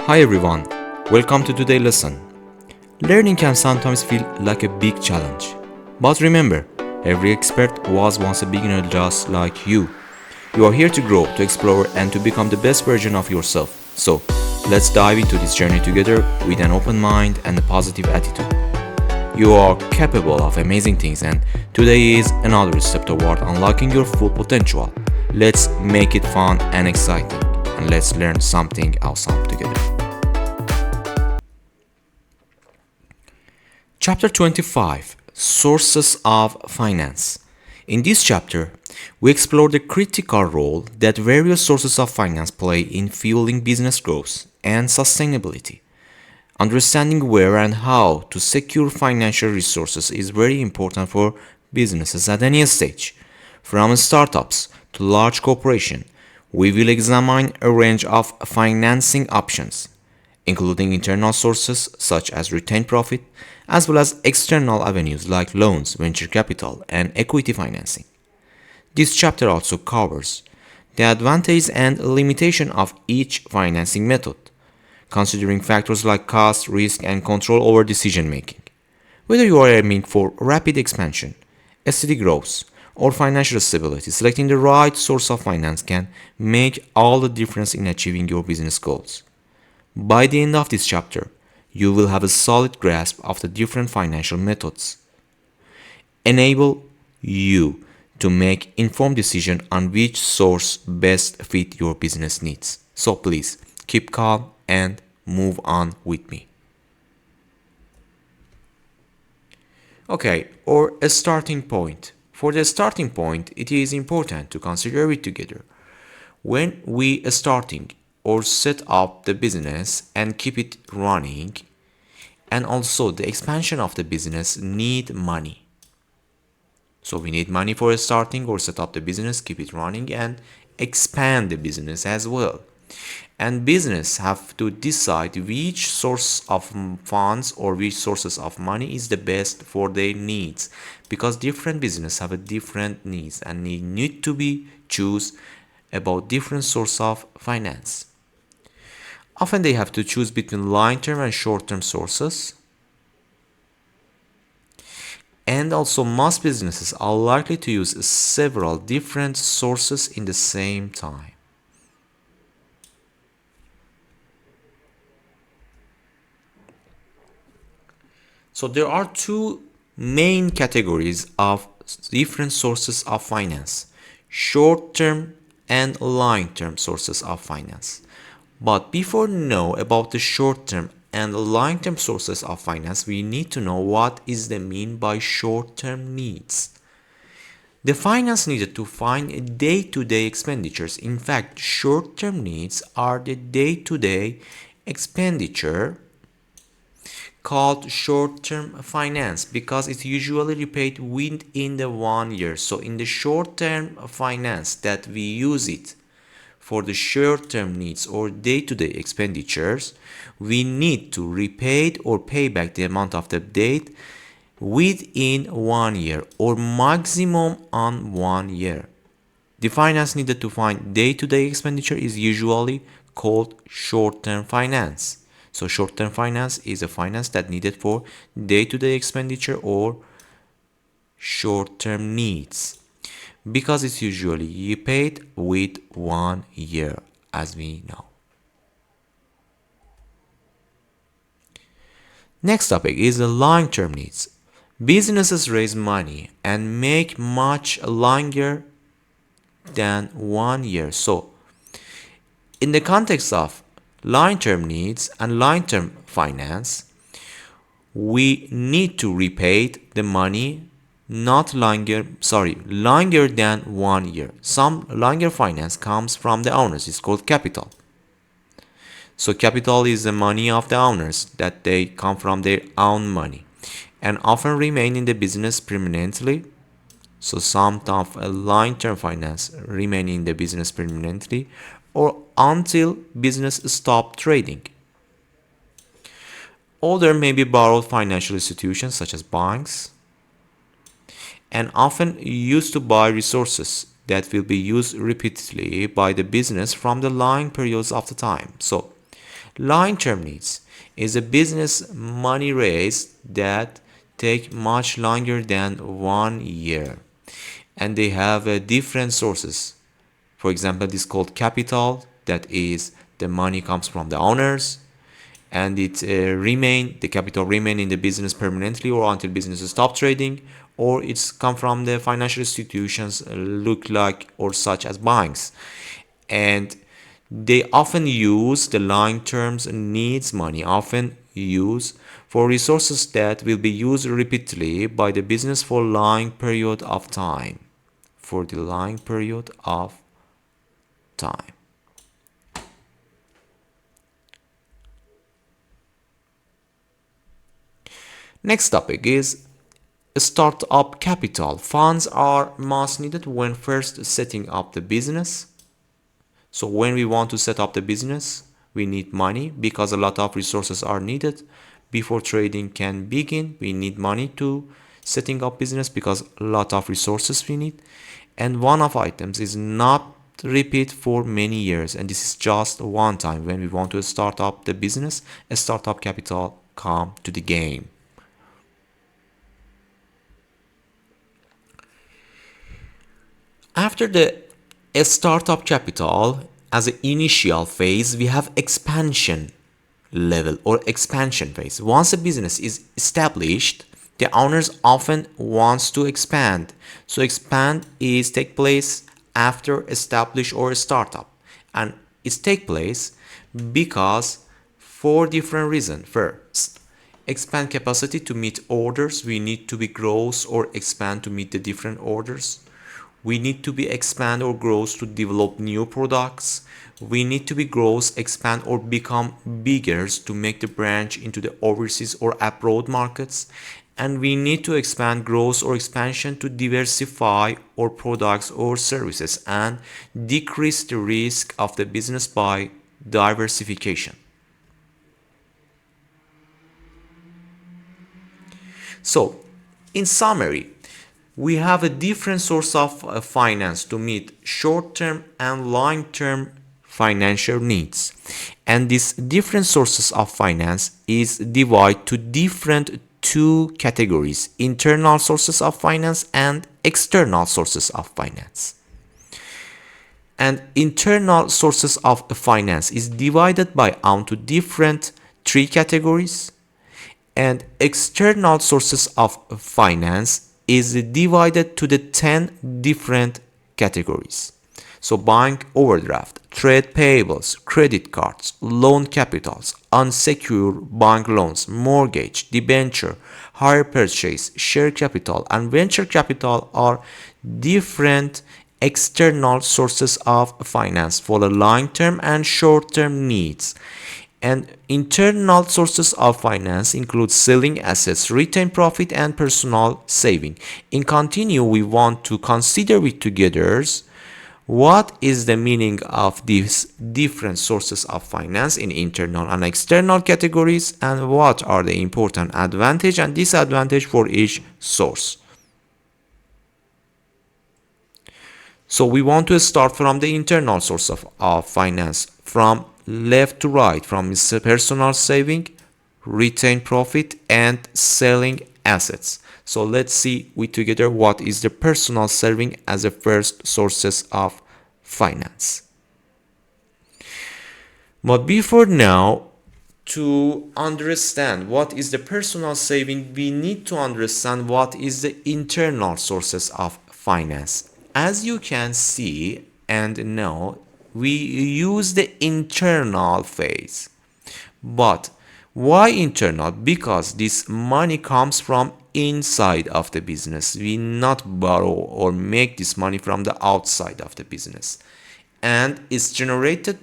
Hi everyone, welcome to today's lesson. Learning can sometimes feel like a big challenge. But remember, every expert was once a beginner just like you. You are here to grow, to explore, and to become the best version of yourself. So, let's dive into this journey together with an open mind and a positive attitude. You are capable of amazing things, and today is another step toward unlocking your full potential. Let's make it fun and exciting, and let's learn something awesome together. Chapter 25, Sources of Finance. In this chapter, we explore the critical role that various sources of finance play in fueling business growth and sustainability. Understanding where and how to secure financial resources is very important for businesses at any stage. From startups to large corporations, we will examine a range of financing options, including internal sources such as retained profit, as well as external avenues like loans, venture capital, and equity financing. This chapter also covers the advantages and limitation of each financing method, considering factors like cost, risk, and control over decision making. Whether you are aiming for rapid expansion, steady growth, or financial stability, selecting the right source of finance can make all the difference in achieving your business goals. By the end of this chapter, you will have a solid grasp of the different financial methods, enable you to make informed decision on which source best fit your business needs. So please keep calm and move on with me. Okay, or a starting point. For the starting point, it is important to consider it together. When we are starting or set up the business and keep it running, and also the expansion of the business need money. So we need money for starting or set up the business, keep it running, and expand the business as well. And business have to decide which source of funds or which sources of money is the best for their needs, because different business have a different needs and they need to be choose about different source of finance. Often they have to choose between long-term and short-term sources. And also most businesses are likely to use several different sources in the same time. So there are two main categories of different sources of finance: short-term and long-term sources of finance. But before know about the short-term and long-term sources of finance, we need to know what is the mean by short-term needs. The finance needed to fund day-to-day expenditures. In fact, short-term needs are the day-to-day expenditure called short-term finance because it's usually repaid within the 1 year. So in the short-term finance that we use it for the short-term needs or day-to-day expenditures, we need to repay or pay back the amount of the debt within 1 year or maximum on 1 year. The finance needed to fund day-to-day expenditure is usually called short-term finance. So short-term finance is a finance that needed for day-to-day expenditure or short-term needs because it's usually paid with 1 year, as we know. Next topic is the long-term needs. Businesses raise money and make much longer than 1 year. So in the context of long-term needs and long-term finance, we need to repay the money longer than 1 year. Some longer finance comes from the owners. It's called capital. So capital is the money of the owners that they come from their own money and often remain in the business permanently. So some of a long-term finance remain in the business permanently or until business stop trading. Other may be borrowed financial institutions such as banks and often used to buy resources that will be used repeatedly by the business from the long periods of the time. So Long-term needs is a business money raise that take much longer than 1 year, and they have different sources. For example, this is called capital, that is the money comes from the owners, and the capital remain in the business permanently or until business stop trading, or it's come from the financial institutions look like or such as banks. And they often use the long terms needs money, often use for resources that will be used repeatedly by the business for long period of time. For the long period of time. Next topic is startup capital. Funds are most needed when first setting up the business. So when we want to set up the business, we need money because a lot of resources are needed. Before trading can begin, we need money to setting up business because a lot of resources we need. And one of items is not repeat for many years, and this is just one time. When we want to start up the business, a startup capital come to the game. After the startup capital, as an initial phase, we have expansion level or expansion phase. Once a business is established, the owners often wants to expand. So expand is take place after establish or startup, and it take place because for different reasons. First, expand capacity to meet orders. We need to be grows or expand to meet the different orders. We need to be expand or grows to develop new products. We need to be grows, expand or become bigger to make the branch into the overseas or abroad markets. And we need to expand, growth or expansion to diversify our products or services and decrease the risk of the business by diversification. So, in summary, we have a different source of finance to meet short-term and long-term financial needs, and these different sources of finance is divided to different two categories: internal sources of finance and external sources of finance. And internal sources of finance is divided by onto different three categories, and external sources of finance is divided to the 10 different categories. So bank overdraft, trade payables, credit cards, loan capitals, unsecured bank loans, mortgage, debenture, hire purchase, share capital, and venture capital are different external sources of finance for the long-term and short-term needs. And internal sources of finance include selling assets, retained profit, and personal saving. In continue, we want to consider with together what is the meaning of these different sources of finance in internal and external categories, and what are the important advantage and disadvantage for each source. So we want to start from the internal source of finance, from left to right, from personal saving, retained profit, and selling assets. So let's see we together what is the personal saving as the first sources of finance. But before now, to understand what is the personal saving, we need to understand what is the internal sources of finance. As you can see and know, we use the internal phase. But why internal? Because this money comes from inside of the business. We not borrow or make this money from the outside of the business, and it's generated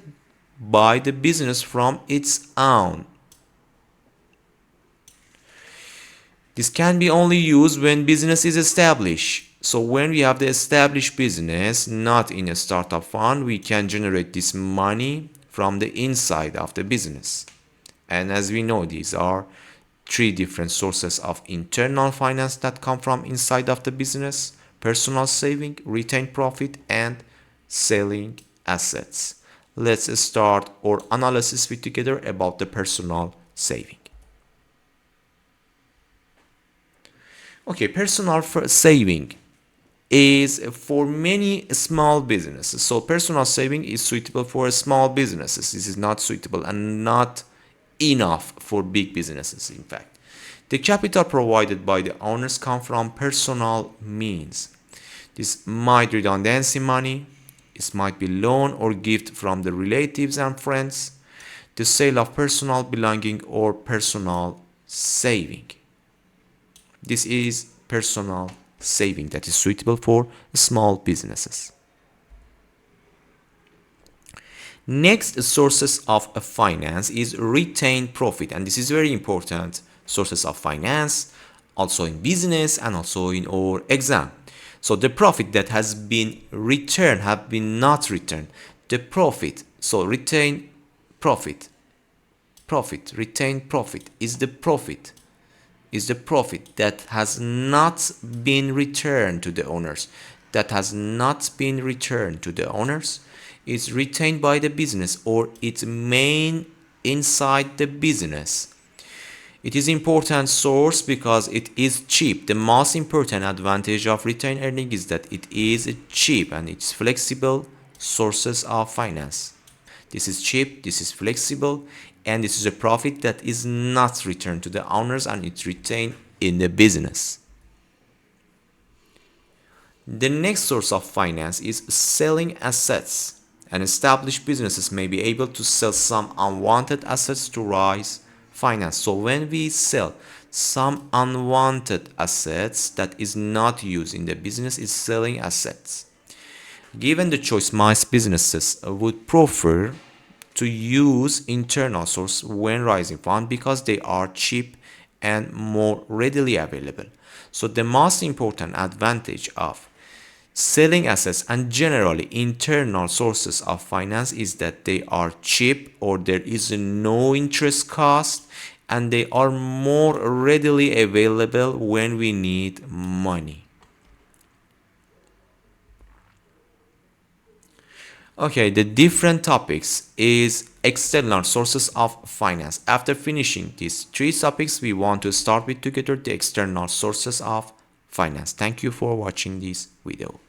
by the business from its own. This can be only used when business is established. So when we have the established business, not in a startup fund, we can generate this money from the inside of the business. And as we know, these are three different sources of internal finance that come from inside of the business: personal saving, retained profit, and selling assets. let's start our analysis with together about the personal saving. Okay, personal saving is for many small businesses. So personal saving is suitable for small businesses. This is not suitable and not enough for big businesses, in fact. The capital provided by the owners come from personal means. This might be redundancy money, it might be loan or gift from the relatives and friends, the sale of personal belonging or personal saving. This is personal saving that is suitable for small businesses. Next sources of finance is retained profit, and this is very important sources of finance also in business and also in our exam. So the profit that has been returned have been not returned. The profit, so retained profit, retained profit is the profit that has not been returned to the owners. That has not been returned to the owners is retained by the business or its main inside the business. It is important source because it is cheap. The most important advantage of retained earning is that it is cheap and it's flexible sources of finance. This is cheap, this is flexible, and this is a profit that is not returned to the owners and it's retained in the business. The next source of finance is selling assets. And established businesses may be able to sell some unwanted assets to raise finance. So when we sell some unwanted assets that is not used in the business, is selling assets. Given the choice, most businesses would prefer to use internal source when raising funds because they are cheap and more readily available. So the most important advantage of selling assets and generally internal sources of finance is that they are cheap or there is no interest cost and they are more readily available when we need money. Okay, the different topics is external sources of finance. After finishing these three topics, we want to start with together the external sources of finance. Thank you for watching this video.